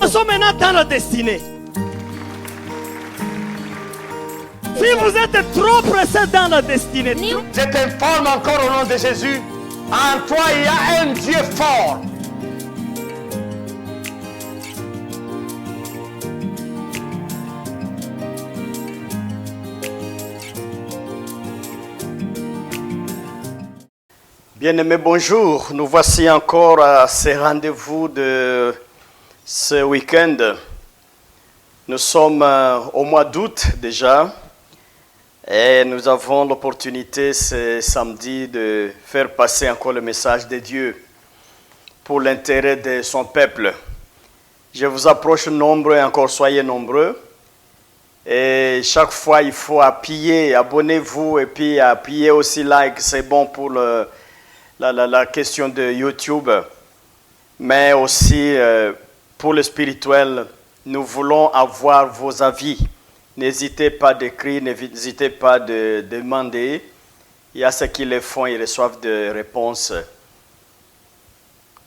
Nous sommes maintenant dans la destinée. Si vous êtes trop pressé dans la destinée, Je t'informe encore au nom de Jésus. En toi, il y a un Dieu fort. Bien-aimés, bonjour. Nous voici encore à ce rendez-vous de ce week-end. Nous sommes au mois d'août déjà et nous avons l'opportunité ce samedi de faire passer encore le message de Dieu pour l'intérêt de son peuple. Je vous approche nombreux et encore soyez nombreux. Et chaque fois, il faut appuyer, abonnez-vous et puis appuyer aussi like, c'est bon pour la question de YouTube, mais aussi pour le spirituel, nous voulons avoir vos avis. N'hésitez pas d'écrire, n'hésitez pas de demander. Il y a ceux qui le font, ils reçoivent des réponses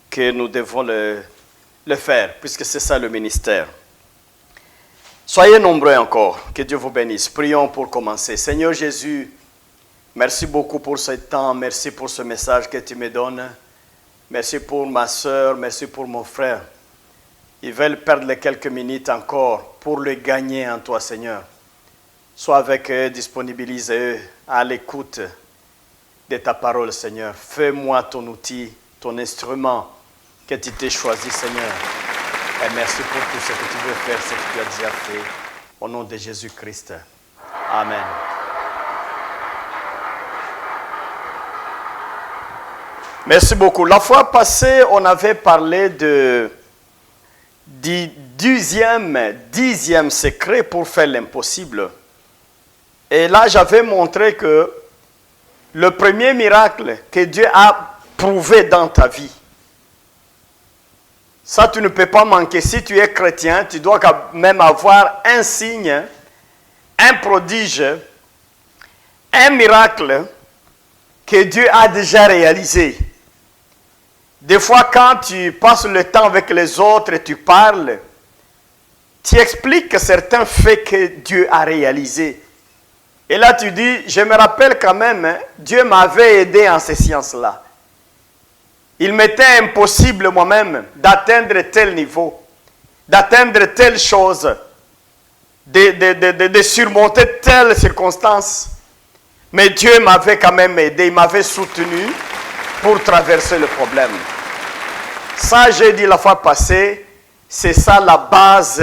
que nous devons le faire, puisque c'est ça le ministère. Soyez nombreux encore, que Dieu vous bénisse. Prions pour commencer. Seigneur Jésus, merci beaucoup pour ce temps, merci pour ce message que tu me donnes. Merci pour ma soeur, merci pour mon frère. Ils veulent perdre les quelques minutes encore pour le gagner en toi, Seigneur. Sois avec eux, disponibilise-eux à l'écoute de ta parole, Seigneur. Fais-moi ton outil, ton instrument que tu t'es choisi, Seigneur. Et merci pour tout ce que tu veux faire, ce que tu as déjà fait. Au nom de Jésus-Christ. Amen. Merci beaucoup. La fois passée, on avait parlé du dixième secret pour faire l'impossible. Et là, j'avais montré que le premier miracle que Dieu a prouvé dans ta vie, ça, tu ne peux pas manquer. Si tu es chrétien, tu dois quand même avoir un signe, un prodige, un miracle que Dieu a déjà réalisé. Des fois, quand tu passes le temps avec les autres et tu parles, tu expliques certains faits que Dieu a réalisés. Et là, tu dis, je me rappelle quand même, Dieu m'avait aidé en ces sciences-là. Il m'était impossible moi-même d'atteindre tel niveau, d'atteindre telle chose, de surmonter telle circonstance. Mais Dieu m'avait quand même aidé, il m'avait soutenu pour traverser le problème. Ça, j'ai dit la fois passée, c'est ça la base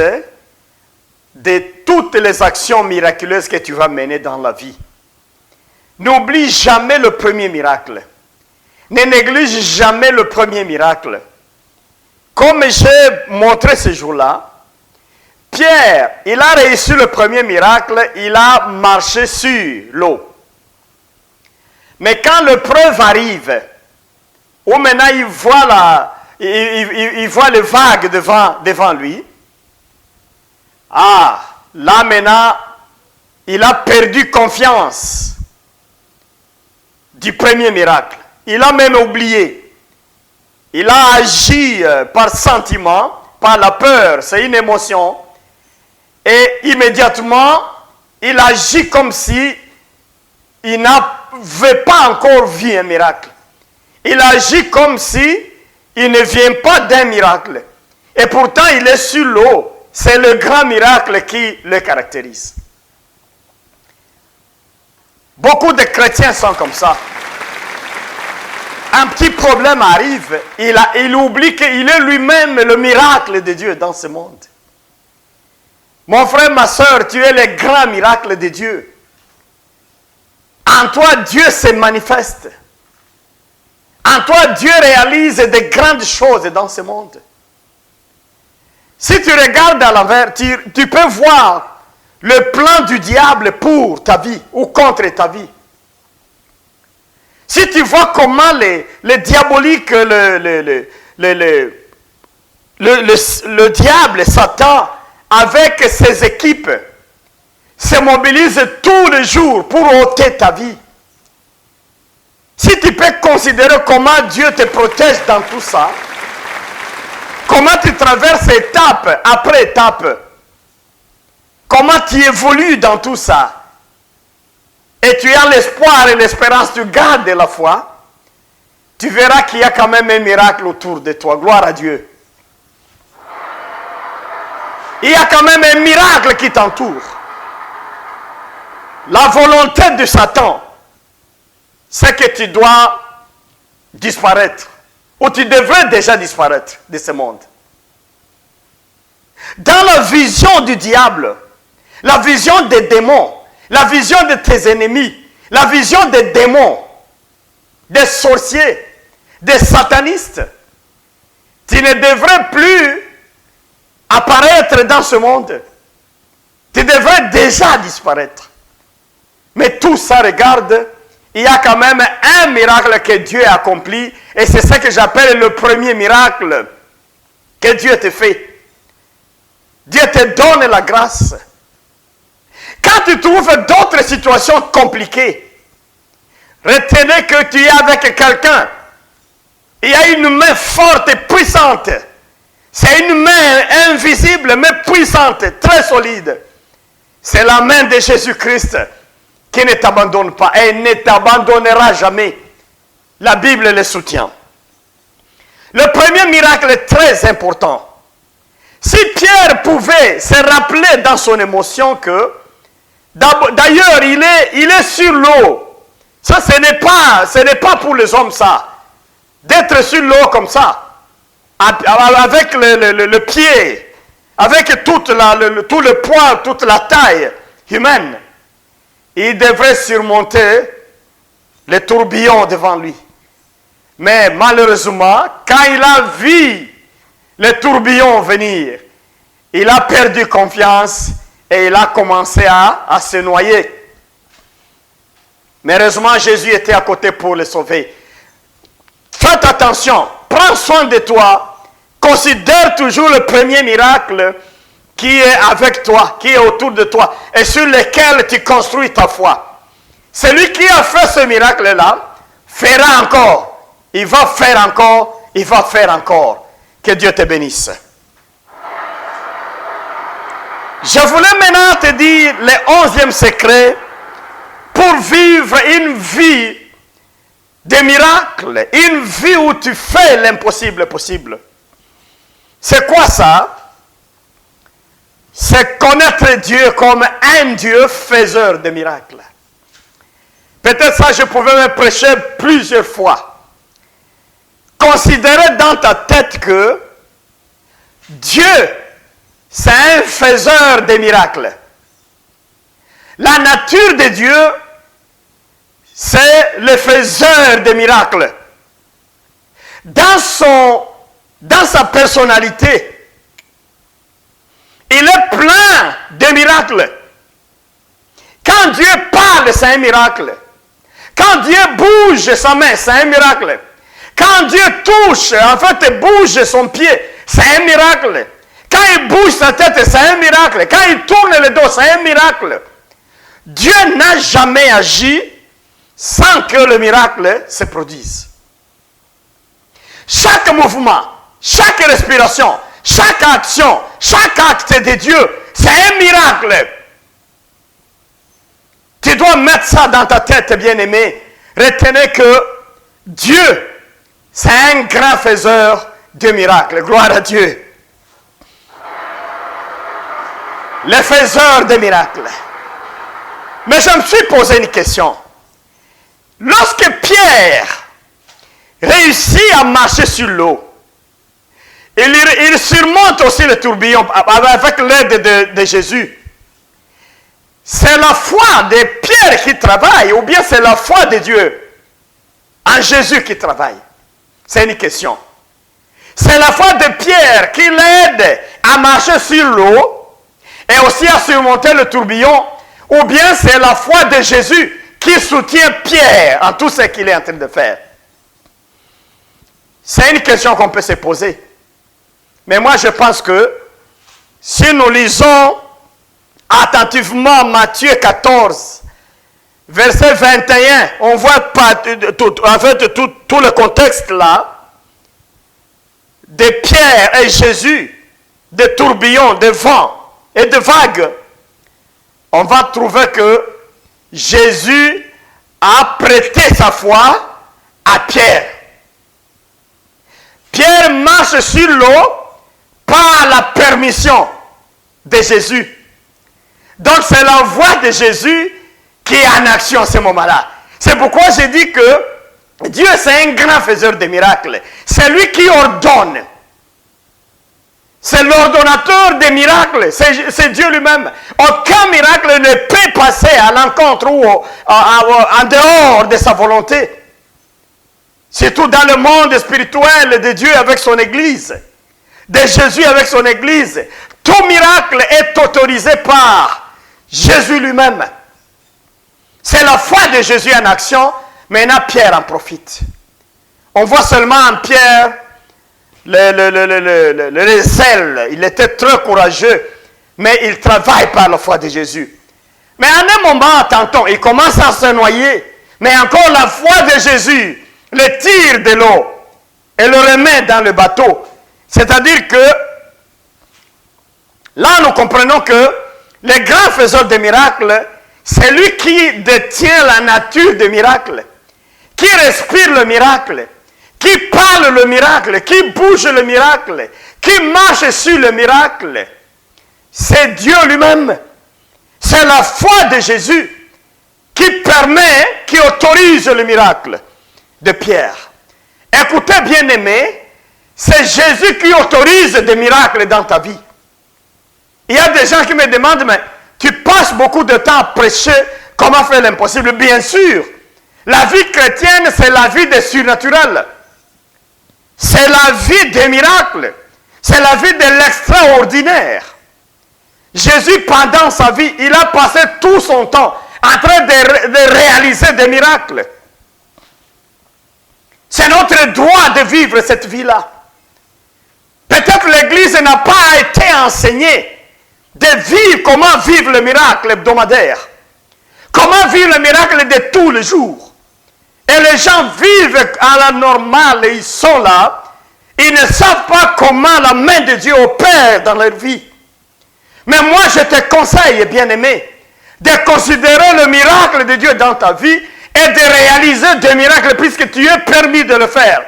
de toutes les actions miraculeuses que tu vas mener dans la vie. N'oublie jamais le premier miracle. Ne néglige jamais le premier miracle. Comme j'ai montré ce jour-là, Pierre, il a réussi le premier miracle, il a marché sur l'eau. Mais quand l'épreuve arrive, où maintenant il voit les vagues devant lui, là maintenant, il a perdu confiance du premier miracle. Il a même oublié. Il a agi par sentiment, par la peur, c'est une émotion. Et immédiatement, il agit comme si il n'avait pas encore vu un miracle. Il agit comme si il ne vient pas d'un miracle. Et pourtant, il est sur l'eau. C'est le grand miracle qui le caractérise. Beaucoup de chrétiens sont comme ça. Un petit problème arrive, il oublie qu'il est lui-même le miracle de Dieu dans ce monde. Mon frère, ma soeur, tu es le grand miracle de Dieu. En toi, Dieu se manifeste. En toi, Dieu réalise de grandes choses dans ce monde. Si tu regardes à l'envers, tu peux voir le plan du diable pour ta vie ou contre ta vie. Si tu vois comment les diaboliques, le diable, Satan, avec ses équipes, se mobilisent tous les jours pour ôter ta vie. Si tu peux considérer comment Dieu te protège dans tout ça, comment tu traverses étape après étape, comment tu évolues dans tout ça, et tu as l'espoir et l'espérance, tu gardes la foi, tu verras qu'il y a quand même un miracle autour de toi. Gloire à Dieu. Il y a quand même un miracle qui t'entoure. La volonté de Satan, c'est que tu dois disparaître, ou tu devrais déjà disparaître de ce monde. Dans la vision du diable, la vision des démons, la vision de tes ennemis, la vision des démons, des sorciers, des satanistes, tu ne devrais plus apparaître dans ce monde. Tu devrais déjà disparaître. Mais tout ça, regarde, il y a quand même un miracle que Dieu a accompli, et c'est ça que j'appelle le premier miracle que Dieu te fait. Dieu te donne la grâce. Quand tu trouves d'autres situations compliquées, retenez que tu es avec quelqu'un. Il y a une main forte et puissante. C'est une main invisible mais puissante, très solide. C'est la main de Jésus-Christ qui ne t'abandonne pas et ne t'abandonnera jamais. La Bible le soutient. Le premier miracle est très important. Si Pierre pouvait se rappeler dans son émotion que, d'ailleurs, il est sur l'eau. Ça, ce n'est pas pour les hommes, ça. D'être sur l'eau comme ça, avec le pied, avec tout le poids, toute la taille humaine. Il devrait surmonter les tourbillons devant lui. Mais malheureusement, quand il a vu les tourbillons venir, il a perdu confiance et il a commencé à se noyer. Mais heureusement, Jésus était à côté pour le sauver. Faites attention, prends soin de toi, considère toujours le premier miracle qui est avec toi, qui est autour de toi et sur lequel tu construis ta foi. Celui qui a fait ce miracle-là fera encore, il va faire encore, il va faire encore. Que Dieu te bénisse. Je voulais maintenant te dire le 11e secret pour vivre une vie de miracle, une vie où tu fais l'impossible possible. C'est quoi ça? C'est connaître Dieu comme un Dieu faiseur de miracles. Peut-être ça, je pouvais me prêcher plusieurs fois. Considérez dans ta tête que Dieu, c'est un faiseur de miracles. La nature de Dieu, c'est le faiseur de miracles. Dans sa personnalité, il est plein de miracles. Quand Dieu parle, c'est un miracle. Quand Dieu bouge sa main, c'est un miracle. Quand Dieu touche, en fait, bouge son pied, c'est un miracle. Quand il bouge sa tête, c'est un miracle. Quand il tourne le dos, c'est un miracle. Dieu n'a jamais agi sans que le miracle se produise. Chaque mouvement, chaque respiration, chaque action, chaque acte de Dieu, c'est un miracle. Tu dois mettre ça dans ta tête, bien-aimé. Retenez que Dieu, c'est un grand faiseur de miracles. Gloire à Dieu. Le faiseur de miracles. Mais je me suis posé une question. Lorsque Pierre réussit à marcher sur l'eau, il surmonte aussi le tourbillon avec l'aide de Jésus. C'est la foi de Pierre qui travaille ou bien c'est la foi de Dieu en Jésus qui travaille? C'est une question. C'est la foi de Pierre qui l'aide à marcher sur l'eau et aussi à surmonter le tourbillon, ou bien c'est la foi de Jésus qui soutient Pierre en tout ce qu'il est en train de faire? C'est une question qu'on peut se poser. Mais moi je pense que si nous lisons attentivement Matthieu 14, verset 21, on voit pas tout le contexte là. de Pierre et Jésus, de tourbillons, de vent et de vagues, on va trouver que Jésus a prêté sa foi à Pierre. Pierre marche sur l'eau par la permission de Jésus. Donc c'est la voix de Jésus qui est en action à ce moment-là. C'est pourquoi j'ai dit que Dieu c'est un grand faiseur de miracles. C'est lui qui ordonne. C'est l'ordonnateur des miracles. C'est Dieu lui-même. Aucun miracle ne peut passer à l'encontre ou en dehors de sa volonté. Surtout dans le monde spirituel de Dieu avec son Église. De Jésus avec son Église. Tout miracle est autorisé par Jésus lui-même. C'est la foi de Jésus en action. Maintenant, Pierre en profite. On voit seulement en Pierre le zèle. Il était très courageux, mais il travaille par la foi de Jésus. Mais à un moment, tantôt, il commence à se noyer. Mais encore la foi de Jésus le tire de l'eau et le remet dans le bateau. C'est-à-dire que là, nous comprenons que le grand faiseur de miracles, c'est lui qui détient la nature des miracles, qui respire le miracle, qui parle le miracle, qui bouge le miracle, qui marche sur le miracle. C'est Dieu lui-même. C'est la foi de Jésus qui permet, qui autorise le miracle de Pierre. Écoutez, bien-aimés, c'est Jésus qui autorise des miracles dans ta vie. Il y a des gens qui me demandent, mais tu passes beaucoup de temps à prêcher comment faire l'impossible. Bien sûr, la vie chrétienne, c'est la vie des surnaturels. C'est la vie des miracles. C'est la vie de l'extraordinaire. Jésus, pendant sa vie, il a passé tout son temps en train de réaliser des miracles. C'est notre droit de vivre cette vie-là. Peut-être l'Église n'a pas été enseignée de vivre comment vivre le miracle hebdomadaire. Comment vivre le miracle de tous les jours. Et les gens vivent à la normale et ils sont là. Ils ne savent pas comment la main de Dieu opère dans leur vie. Mais moi, je te conseille, bien-aimé, de considérer le miracle de Dieu dans ta vie et de réaliser des miracles puisque tu es permis de le faire.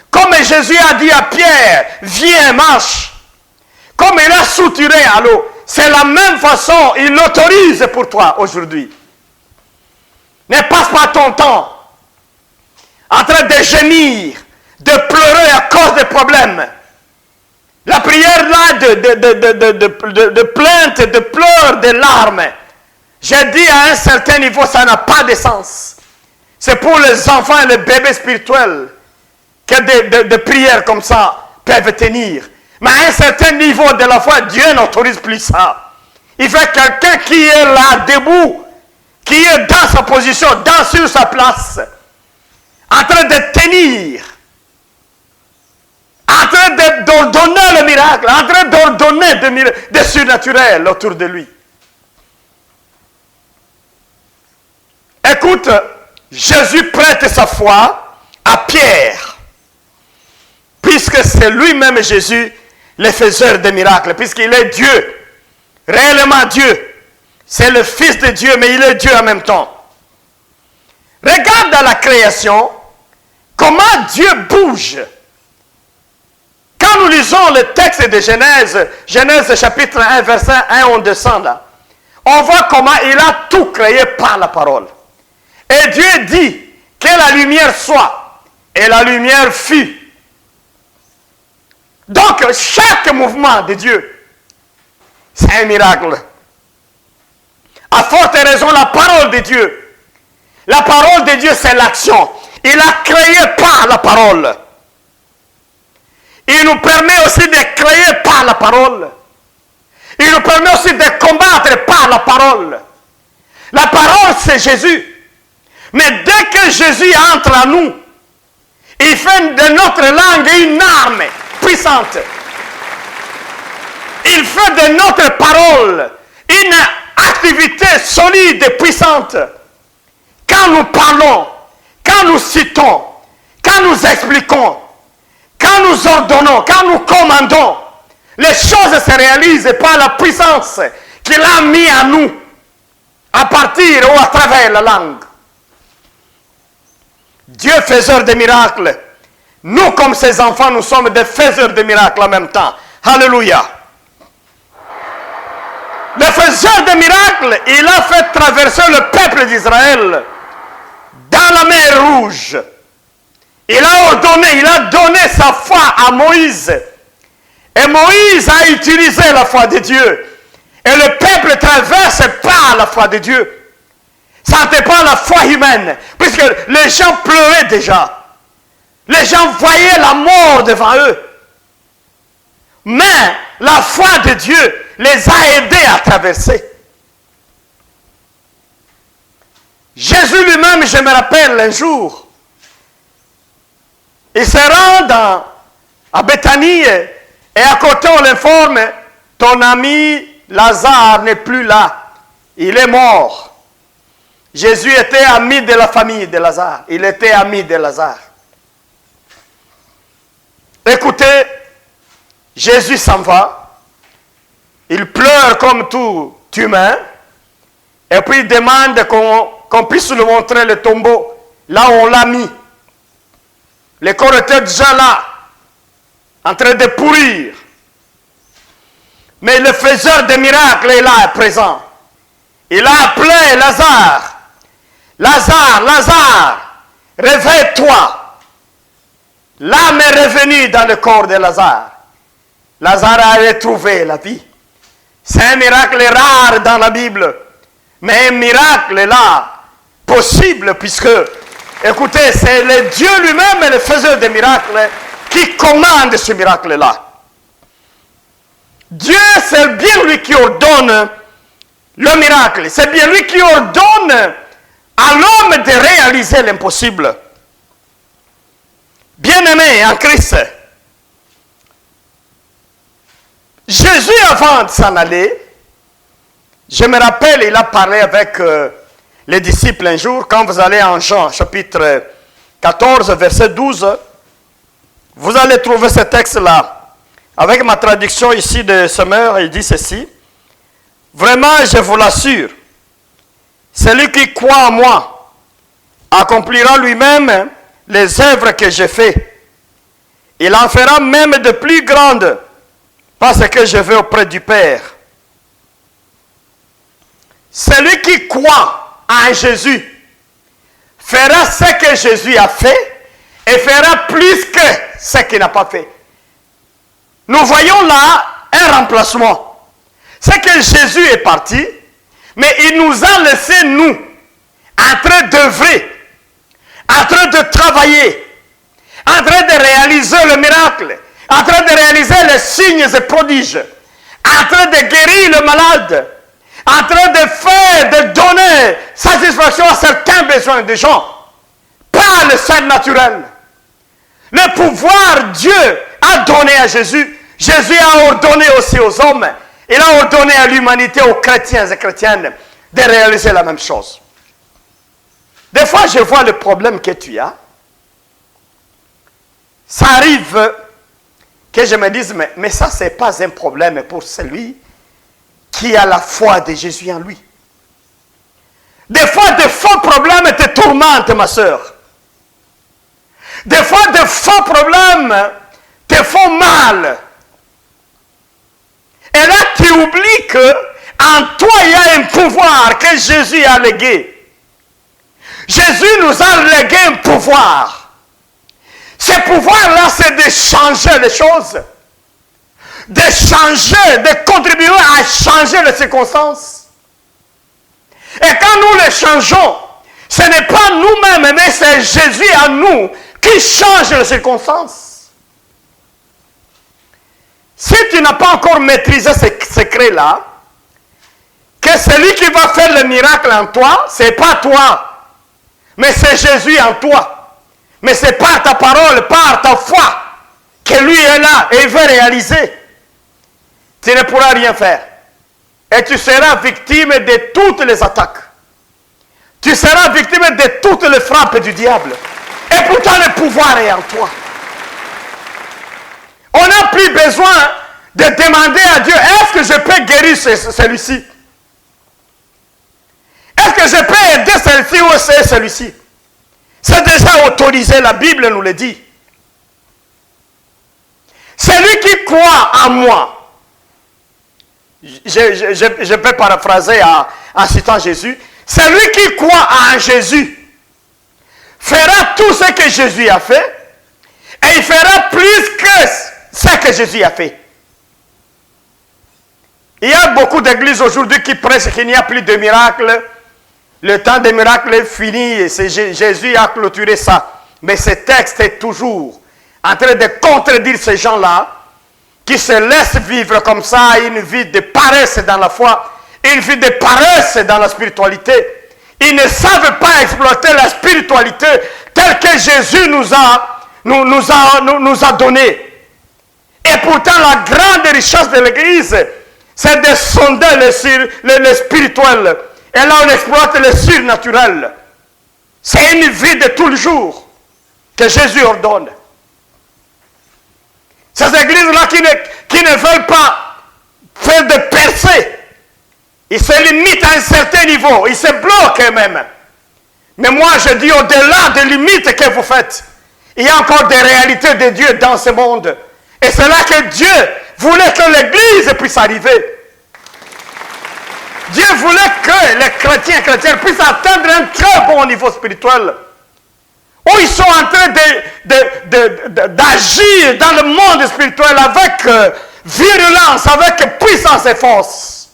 Comme Jésus a dit à Pierre, viens, marche. Comme il a soutiré à l'eau, c'est la même façon, il l'autorise pour toi aujourd'hui. Ne passe pas ton temps en train de gémir, de pleurer à cause des problèmes. La prière là de plainte, de pleurs, de larmes. J'ai dit à un certain niveau, ça n'a pas de sens. C'est pour les enfants et les bébés spirituels que des prières comme ça peuvent tenir. Mais à un certain niveau de la foi, Dieu n'autorise plus ça. Il fait quelqu'un qui est là, debout, qui est dans sa position, sur sa place, en train de tenir, en train d'ordonner le miracle, en train d'ordonner des surnaturels autour de lui. Écoute, Jésus prête sa foi à Pierre, puisque c'est lui-même Jésus, le faiseur des miracles, puisqu'il est Dieu, réellement Dieu. C'est le Fils de Dieu, mais il est Dieu en même temps. Regarde dans la création, comment Dieu bouge. Quand nous lisons le texte de Genèse, Genèse chapitre 1, verset 1, on descend là. On voit comment il a tout créé par la parole. Et Dieu dit que la lumière soit, et la lumière fut. Donc, chaque mouvement de Dieu, c'est un miracle. À forte raison, la parole de Dieu. La parole de Dieu, c'est l'action. Il a créé par la parole. Il nous permet aussi de créer par la parole. Il nous permet aussi de combattre par la parole. La parole, c'est Jésus. Mais dès que Jésus entre en nous, il fait de notre langue une arme puissante. Il fait de notre parole une activité solide et puissante. Quand nous parlons, quand nous citons, quand nous expliquons, quand quand nous ordonnons, quand nous commandons, les choses se réalisent par la puissance qu'il a mis en nous, à partir ou à travers la langue. Dieu faiseur de miracles. Nous, comme ses enfants, nous sommes des faiseurs de miracles en même temps. Alléluia. Le faiseur de miracles, il a fait traverser le peuple d'Israël dans la mer Rouge. Il a ordonné, il a donné sa foi à Moïse. Et Moïse a utilisé la foi de Dieu. Et le peuple traverse par la foi de Dieu. Ça n'était pas la foi humaine, puisque les gens pleuraient déjà. Les gens voyaient la mort devant eux. Mais la foi de Dieu les a aidés à traverser. Jésus lui-même, je me rappelle un jour, il se rend à Béthanie et à côté on l'informe, ton ami Lazare n'est plus là, il est mort. Jésus était ami de la famille de Lazare, il était ami de Lazare. Écoutez, Jésus s'en va, il pleure comme tout humain, et puis il demande qu'on puisse lui montrer le tombeau, là où on l'a mis. Le corps était déjà là, en train de pourrir. Mais le faiseur de miracles est là, présent. Il a appelé Lazare. Lazare, Lazare, réveille-toi. L'âme est revenue dans le corps de Lazare. Lazare a retrouvé la vie. C'est un miracle rare dans la Bible. Mais un miracle là, possible, puisque, écoutez, c'est le Dieu lui-même, le faiseur des miracles, qui commande ce miracle-là. Dieu, c'est bien lui qui ordonne le miracle. C'est bien lui qui ordonne à l'homme de réaliser l'impossible. Bien-aimé en Christ, Jésus, avant de s'en aller, je me rappelle, il a parlé avec les disciples un jour, quand vous allez en Jean, chapitre 14, verset 12, vous allez trouver ce texte-là. Avec ma traduction ici de Semeur, il dit ceci. Vraiment, je vous l'assure, celui qui croit en moi accomplira lui-même les œuvres que j'ai faites. Il en fera même de plus grandes, parce que je vais auprès du Père. Celui qui croit en Jésus fera ce que Jésus a fait et fera plus que ce qu'il n'a pas fait. Nous voyons là un remplacement. C'est que Jésus est parti, mais il nous a laissé, nous, en train d'œuvrer, en train de travailler, en train de réaliser le miracle, en train de réaliser les signes et prodiges, en train de guérir le malade, en train de faire, de donner satisfaction à certains besoins des gens, par le sein naturel. Le pouvoir, Dieu a donné à Jésus. Jésus a ordonné aussi aux hommes. Il a ordonné à l'humanité, aux chrétiens et chrétiennes, de réaliser la même chose. Des fois, je vois le problème que tu as. Ça arrive que je me dise, mais ça, ce n'est pas un problème pour celui qui a la foi de Jésus en lui. Des fois, de faux problèmes te tourmentent, ma soeur. Des fois, de faux problèmes te font mal. Et là, tu oublies qu'en toi, il y a un pouvoir que Jésus a légué. Jésus nous a légué un pouvoir. Ce pouvoir-là, c'est de changer les choses. De changer, de contribuer à changer les circonstances. Et quand nous les changeons, ce n'est pas nous-mêmes, mais c'est Jésus en nous qui change les circonstances. Si tu n'as pas encore maîtrisé ce secret-là, que celui qui va faire le miracle en toi, ce n'est pas toi, mais c'est Jésus en toi. Mais c'est par ta parole, par ta foi, que lui est là et il veut réaliser. Tu ne pourras rien faire. Et tu seras victime de toutes les attaques. Tu seras victime de toutes les frappes du diable. Et pourtant le pouvoir est en toi. On n'a plus besoin de demander à Dieu, est-ce que je peux guérir celui-ci? Est-ce que je peux aider celui-ci ou celui-ci? C'est déjà autorisé, la Bible nous le dit. Celui qui croit en moi, je peux paraphraser en citant Jésus, celui qui croit en Jésus fera tout ce que Jésus a fait et il fera plus que ce que Jésus a fait. Il y a beaucoup d'églises aujourd'hui qui prêchent qu'il n'y a plus de miracles. Le temps des miracles est fini et Jésus a clôturé ça. Mais ce texte est toujours en train de contredire ces gens-là qui se laissent vivre comme ça une vie de paresse dans la foi, une vie de paresse dans la spiritualité. Ils ne savent pas exploiter la spiritualité telle que Jésus nous a donné. Et pourtant, la grande richesse de l'Église, c'est de sonder le spirituel. Et là, on exploite le surnaturel. C'est une vie de tous les jours que Jésus ordonne. Ces églises-là qui ne veulent pas faire de percées, ils se limitent à un certain niveau, ils se bloquent eux-mêmes. Mais moi, je dis au-delà des limites que vous faites, il y a encore des réalités de Dieu dans ce monde. Et c'est là que Dieu voulait que l'Église puisse arriver. Dieu voulait que les chrétiens et chrétiennes puissent atteindre un très bon niveau spirituel. Où ils sont en train d'agir dans le monde spirituel avec virulence, avec puissance et force.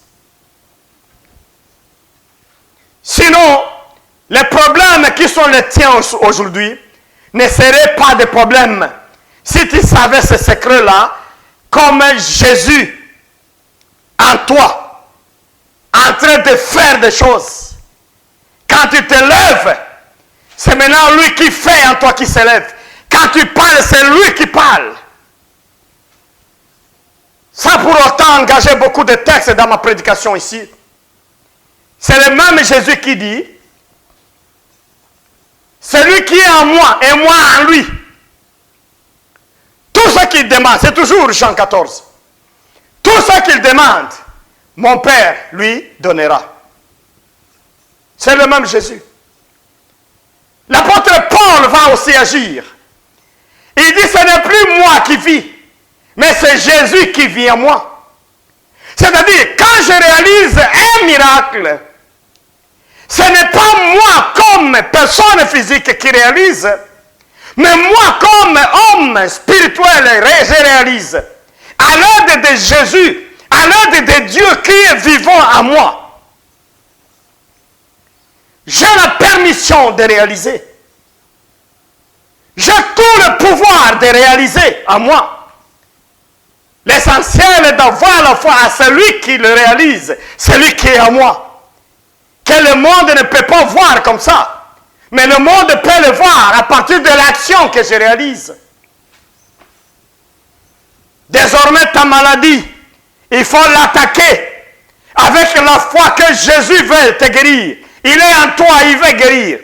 Sinon, les problèmes qui sont les tiens aujourd'hui ne seraient pas des problèmes. Si tu savais ce secret-là, comme Jésus en toi, en train de faire des choses. Quand tu te lèves, c'est maintenant lui qui fait en toi qui se lève. Quand tu parles, c'est lui qui parle. Sans pour autant engager beaucoup de textes dans ma prédication ici. C'est le même Jésus qui dit, celui qui est en moi et moi en lui. Tout ce qu'il demande, c'est toujours Jean 14. Tout ce qu'il demande, mon Père lui donnera. C'est le même Jésus. L'apôtre Paul va aussi agir. Il dit, ce n'est plus moi qui vis, mais c'est Jésus qui vit en moi. C'est-à-dire, quand je réalise un miracle, ce n'est pas moi comme personne physique qui réalise, mais moi comme homme spirituel, je réalise. À l'aide de Jésus, à l'aide de Dieu qui est vivant en moi. J'ai la permission de réaliser. J'ai tout le pouvoir de réaliser en moi. L'essentiel est d'avoir la foi à celui qui le réalise, celui qui est en moi. Que le monde ne peut pas voir comme ça. Mais le monde peut le voir à partir de l'action que je réalise. Désormais, ta maladie, il faut l'attaquer avec la foi que Jésus veut te guérir. Il est en toi, il veut guérir.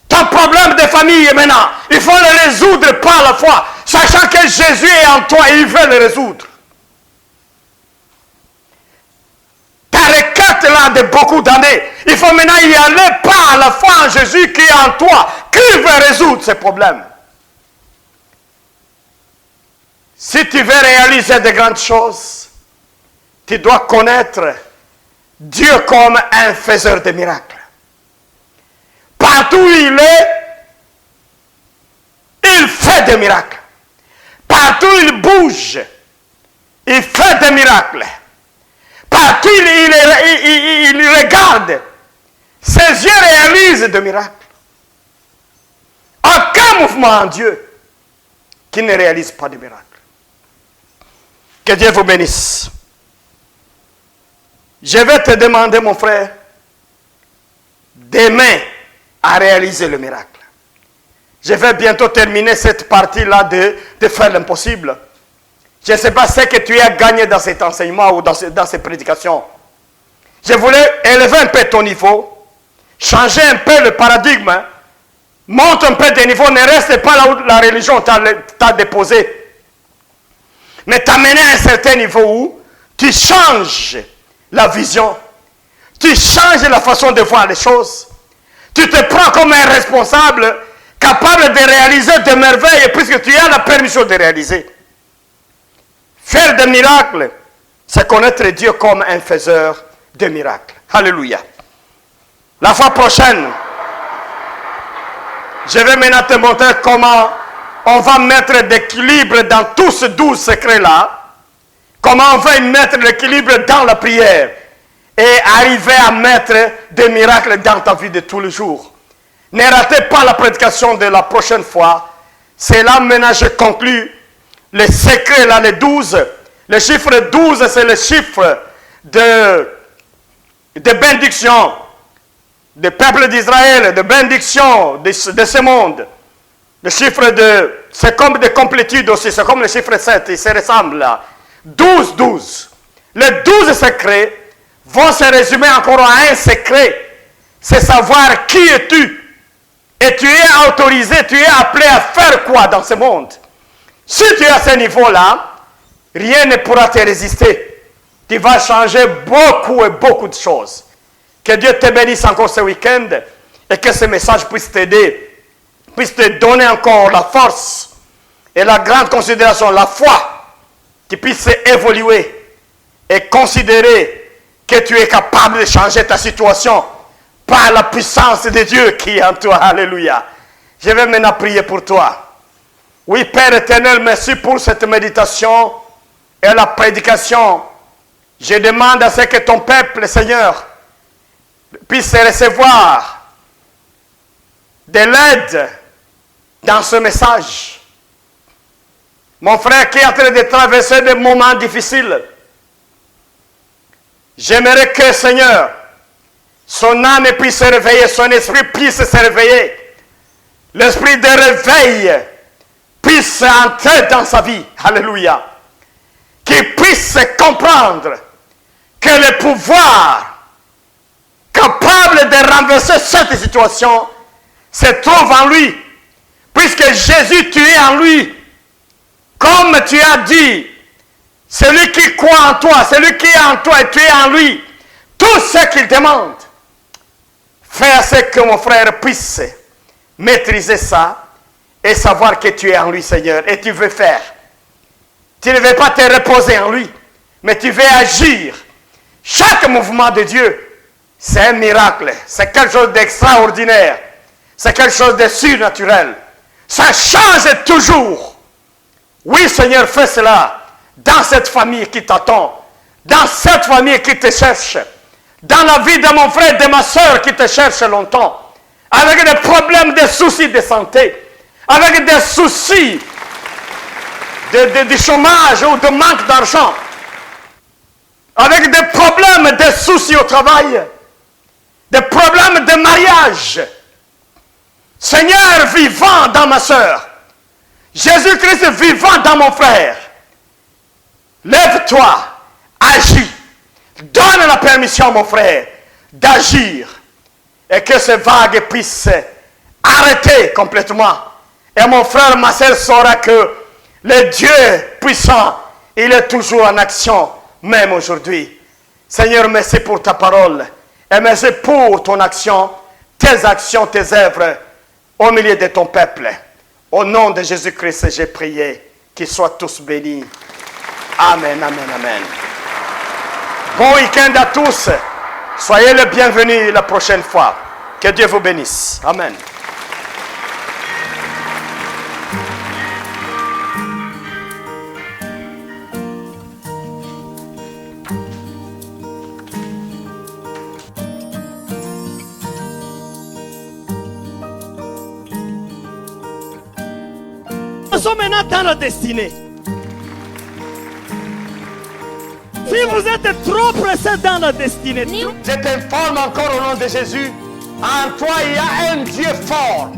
Ton problème de famille maintenant, il faut le résoudre par la foi, sachant que Jésus est en toi et il veut le résoudre. Ta requête là de beaucoup d'années, il faut maintenant y aller par la foi en Jésus qui est en toi, qui veut résoudre ces problèmes. Si tu veux réaliser de grandes choses, tu dois connaître Dieu comme un faiseur de miracles. Partout où il est, il fait des miracles. Partout où il bouge, il fait des miracles. Partout où il regarde, ses yeux réalisent des miracles. Aucun mouvement en Dieu qui ne réalise pas de miracles. Que Dieu vous bénisse. Je vais te demander, mon frère, demain à réaliser le miracle. Je vais bientôt terminer cette partie-là de faire l'impossible. Je ne sais pas ce que tu as gagné dans cet enseignement ou dans ces prédications. Je voulais élever un peu ton niveau, changer un peu le paradigme Monte un peu de niveau, ne reste pas là où la religion t'a déposé. Mais t'amener à un certain niveau où tu changes la vision. Tu changes la façon de voir les choses. Tu te prends comme un responsable capable de réaliser des merveilles puisque tu as la permission de réaliser. Faire des miracles, c'est connaître Dieu comme un faiseur de miracles. Alléluia. La fois prochaine, je vais maintenant te montrer comment on va mettre l'équilibre dans tous ces 12 secrets-là. Comment on va mettre l'équilibre dans la prière et arriver à mettre des miracles dans ta vie de tous les jours. Ne ratez pas la prédication de la prochaine fois. C'est là maintenant je conclus les secrets là, les 12. Le chiffre 12, c'est le chiffre de bénédiction du peuple d'Israël, de bénédiction de ce monde. Le chiffre c'est comme de complétude aussi, c'est comme le chiffre 7, il se ressemble là. 12, 12. Les 12 secrets vont se résumer encore à un secret. C'est savoir qui es-tu. Et tu es autorisé, tu es appelé à faire quoi dans ce monde. Si tu es à ce niveau-là, rien ne pourra te résister. Tu vas changer beaucoup et beaucoup de choses. Que Dieu te bénisse encore ce week-end et que ce message puisse t'aider, puisse te donner encore la force et la grande considération, la foi, qui puisse évoluer et considérer que tu es capable de changer ta situation par la puissance de Dieu qui est en toi. Alléluia. Je vais maintenant prier pour toi. Oui, Père éternel, merci pour cette méditation et la prédication. Je demande à ce que ton peuple, Seigneur, puisse recevoir de l'aide dans ce message. Mon frère qui est en train de traverser des moments difficiles, j'aimerais que, Seigneur, son âme puisse se réveiller, son esprit puisse se réveiller. L'esprit de réveil puisse entrer dans sa vie. Alléluia. Qu'il puisse comprendre que le pouvoir capable de renverser cette situation se trouve en lui. Puisque Jésus, tu es en lui. Comme tu as dit, celui qui croit en toi, celui qui est en toi et tu es en lui, tout ce qu'il demande, fais à ce que mon frère puisse maîtriser ça et savoir que tu es en lui, Seigneur, et tu veux faire. Tu ne veux pas te reposer en lui, mais tu veux agir. Chaque mouvement de Dieu, c'est un miracle, c'est quelque chose d'extraordinaire, c'est quelque chose de surnaturel. Ça change toujours. Oui, Seigneur, fais cela dans cette famille qui t'attend, dans cette famille qui te cherche, dans la vie de mon frère et de ma soeur qui te cherche longtemps, avec des problèmes, des soucis de santé, avec des soucis de chômage ou de manque d'argent, avec des problèmes, des soucis au travail, des problèmes de mariage. Seigneur vivant dans ma soeur, Jésus-Christ vivant dans mon frère, lève-toi, agis, donne la permission, mon frère, d'agir et que ces vagues puissent arrêter complètement. Et mon frère, ma soeur saura que le Dieu puissant, il est toujours en action, même aujourd'hui. Seigneur, merci pour ta parole et merci pour ton action, tes œuvres au milieu de ton peuple. Au nom de Jésus-Christ, j'ai prié. Qu'ils soient tous bénis. Amen, amen, amen. Bon week-end à tous. Soyez les bienvenus la prochaine fois. Que Dieu vous bénisse. Amen. Nous sommes maintenant dans la destinée. Si vous êtes trop pressé dans la destinée, Je t'informe encore au nom de Jésus. En toi, il y a un Dieu fort.